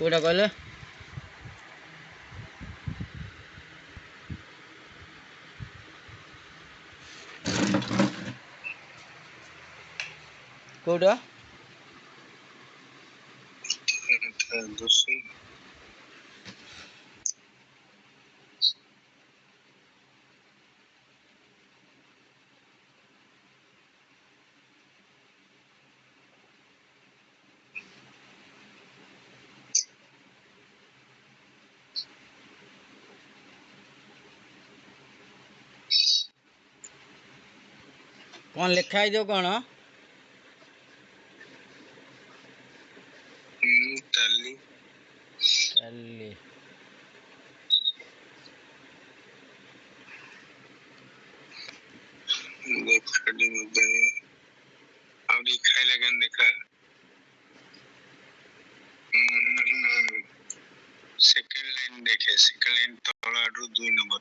কোটা কইলে কোটা कौन लिखा है जो कौन टैली टैली हेडिंग होते हैं और ये खाई लगन देखा सेकंड लाइन देखे सेकंड लाइन तोड़ा रू 2 नंबर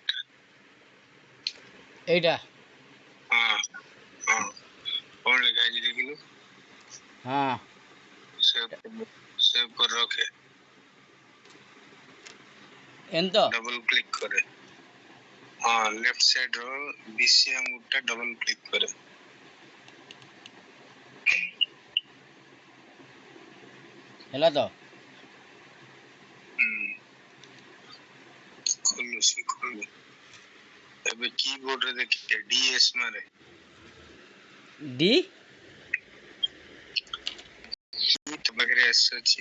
एटा हां हां कौन लिखा है जी देखिलो हां सेव कर रखे एंतो डबल क्लिक करे हां लेफ्ट साइड रो बीसीएम उटा डबल क्लिक करे हेला तो खोलो से खोलो अबे कीबोर्ड रे देखिए डीएस मारे डी तो बगैर एसएच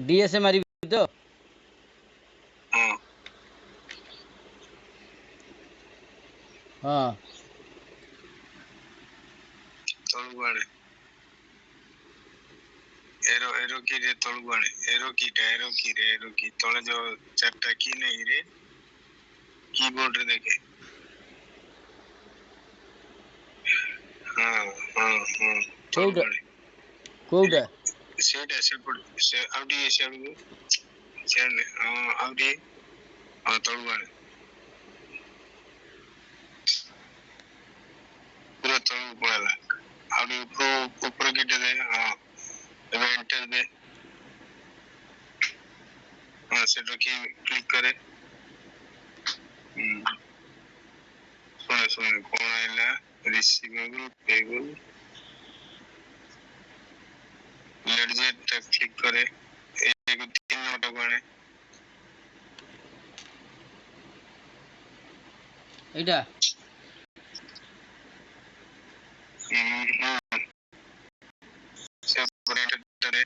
डीएस मारी तो हां हां तळुवाड़े एरो एरो की रे तळुवाड़े एरो की तळे जो चारटा की नहीं रे कीबोर्ड रे देखे हां हां हां तळुवाड़े कोटा सेट ऐसे पड़ से आउडी ऐसे आउडी चेन आउडी हां तळुवाड़े पूरा तळु पड़ला आउडी ऊपर की दे हां एंटर दे हां सेट की क्लिक करे सुने कौन आइला रिसीवेबल पेबल लेडजेट तक क्लिक करे एक 3 नोट बने एटा सेपरेट करे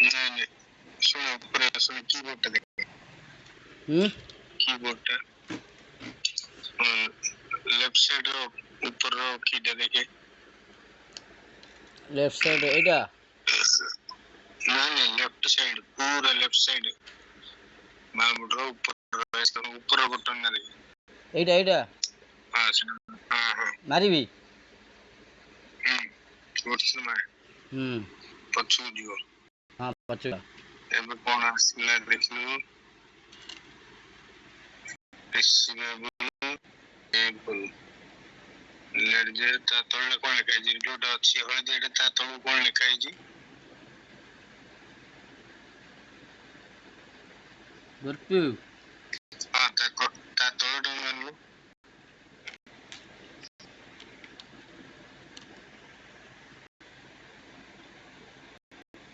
नहीं सुनो ऊपर सुनो कीबोर्ड देखे कीबोर्ड लेफ्ट साइड रो ऊपर रो की देखे लेफ्ट साइड एटा नहीं लेफ्ट साइड पूरा लेफ्ट साइड माउस रो ऊपर बटन ना देखे एटा एटा हां हां मारी भी व्हाट्स में पछु दियो हां पछु एबे कोन आसला देखलु रिसीवेबल पेबल लेडजेर ता तळे कोन लिखाई जी जोटा अछि हळदी ता तळे कोन लिखाई जी गुरपु हां ता तळे डोंगनु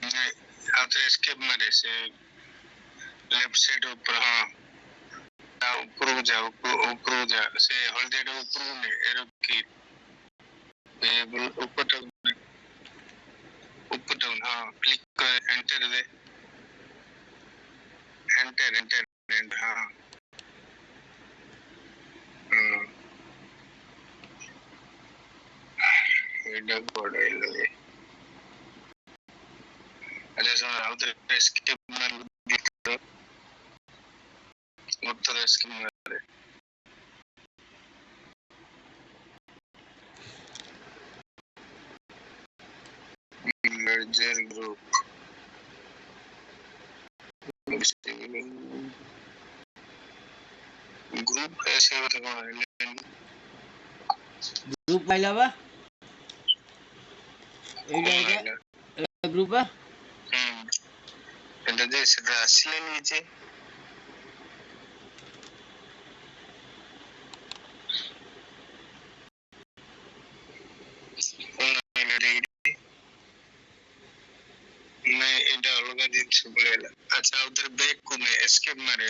नहीं आते एस्केप मारे से लेफ्ट साइड ऊपर हां ऊपर जा से हल्दी ऊपर ने एरो की पेबल ऊपर डाउन हां क्लिक कर एंटर दे एंटर हां एडा पड़े लगे अच्छा सुन उधर एस्केप मार उधर एस्केप मारे merger group ग्रुप ऐसे होता है ଗ୍ରୁପ ପାଇଲା ବା ଏଇଟା ଗ୍ରୁପ ବା এটা যে সেটা আসলে নিচে मैं এটা अलग জিনিস বলেলা আচ্ছা উধর ব্যাক কোনে এস্কেপ মারে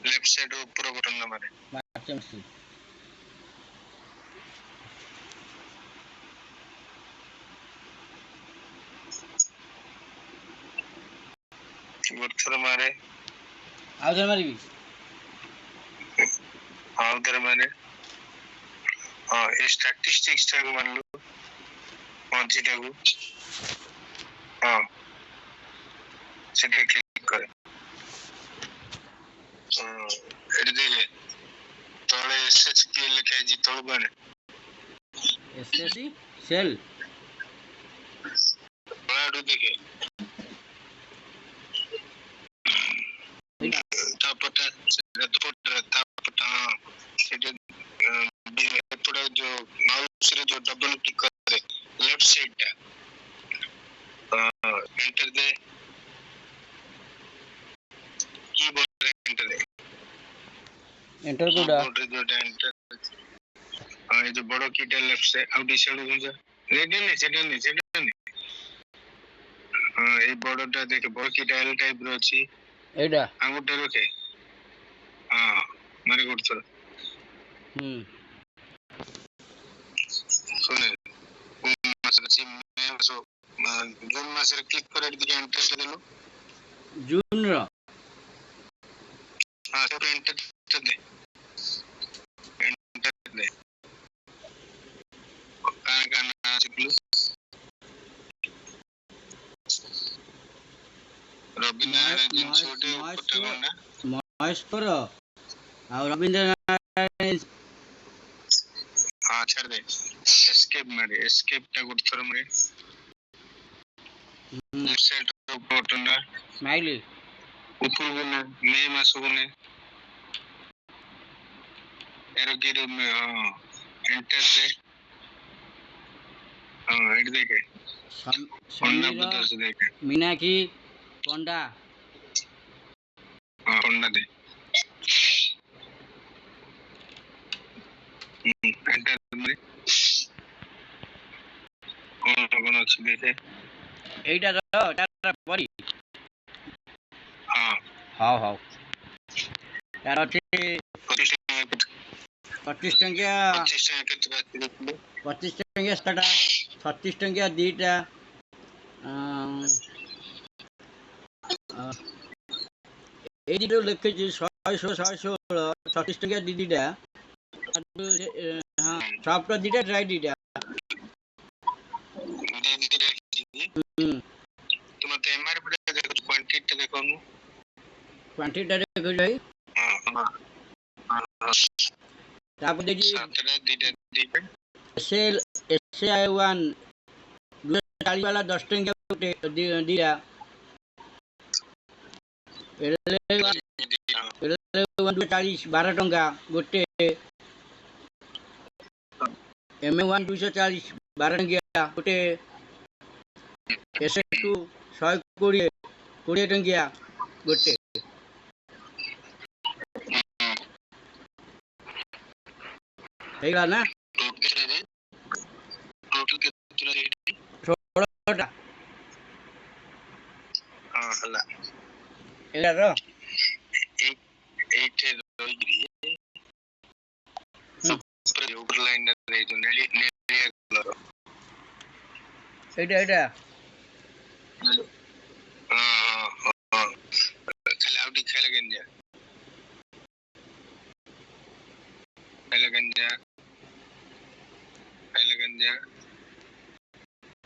লেফট সাইড উপর বটন না মারে মারছে মারছি উধর মারে ଆଉ ଥରେ ମାରିବି उधर मारे हाँ ये स्टैटिस्टिक्स टाइप मान लो मझी टाइप हाँ सेटा क्लिक करे एडी देखे तळे एसएचपी लिखा है जी तळ बने एसएससी सेल बड़ाडू देखे तापटा तापटा सेटा थोड़ा जो माउस रे जो डबल क्लिक करे लेफ्ट साइड टा एंटर दे कीबोर्ड रे एंटर दे एंटर कोडा कीबोर्ड रे जो एंटर हां ये जो बड़ो कीटा लेफ्ट साइड आउट साइड गुंजा रेड नहीं सेटा नहीं हां ये बड़ोटा देखे बड़ो कीटा एल टाइप रो अछि एडा आंगुठा रखे हां मारे गुड थोड़ा सुने जून मासरे क्लिक करे दिके एंटर देलो जून रो हां सब एंटर दे का ना सिक्लु रविनारायण छोटे पटगंडा महेश्वर आ रविंद्रनारायण हां छाड़ दे एस्केप टा गुड थोड़ा मारे लेफ्ट साइड बटन ना स्माइली ऊपर गुने मे मास गुने एरो गिरो में हां एंटर दे हां एड देखे समीरा मीनाक्षी पंडा हां पंडा दे एंटर मारे कौन अच्छी देखे एटा रो टाटा परी हां हाउ तार अछि 25 टंकिया 25 केतना देखलो 25 टंकिया स्टार्ट 36 टंकिया दीटा এই দিটো লিখেছি 616 36 टंकिया दीटा हां সবটা দিটা ট্রাই দিটা तुम्हारे एमआरपी देखो क्वांटिटी देखो क्वांटिटी देखो जाई तापर देखी 17 दीटा सेल SI1 40 वाला 10 टंकिया दिया एल1 240 12 टंका गोटे MM1 240 12 टंकिया गोटे SS2 120 टंकिया गोटे हेगा ना टोटल केतना रेट 16टा हां हला एला रो 8 रोइग्री सब ऊपर लाइन रे जो नेली कलर एटा हां खाली आउटी खेले गंजा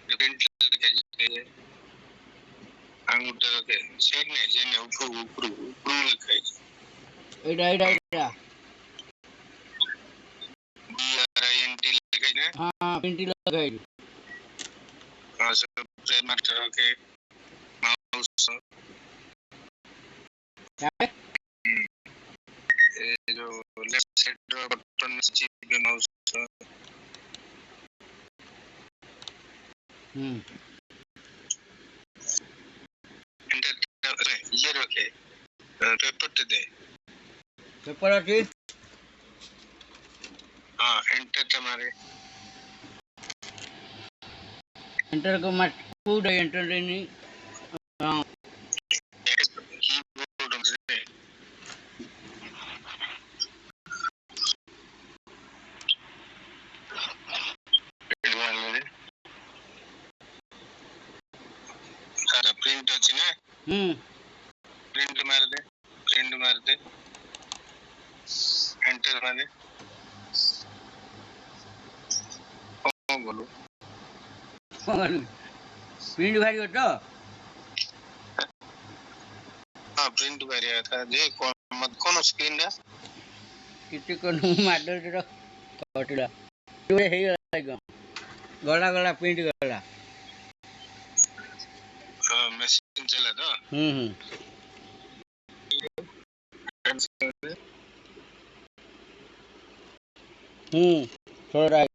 डिफरेंट के अंगूठा रखे सेट ने जेने ऊपर लिखा है एटा BRINT लिखा है ना हां प्रिंट लगा है हां सब फ्रेम मास्टर रखे माउस ये जो लेफ्ट साइड बटन से माउस एंटर ये रखे पेपर ते दे पेपर अच्छी हाँ एंटर तुम्हारे एंटर को मत कूद एंटर नहीं हाँ कीबोर्ड से सारा प्रिंट अच्छी ना प्रिंट मार दे एंटर मार दे बोलो प्रिंट भारी हो तो हाँ प्रिंट करिया था जे कौन स्क्रीन है किसी को माडल तो कटला ये है गला गला प्रिंट गला मशीन चला तो थोड़ा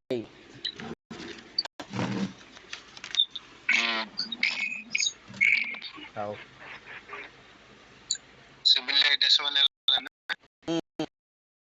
सिविल लाइट ऐसा वाला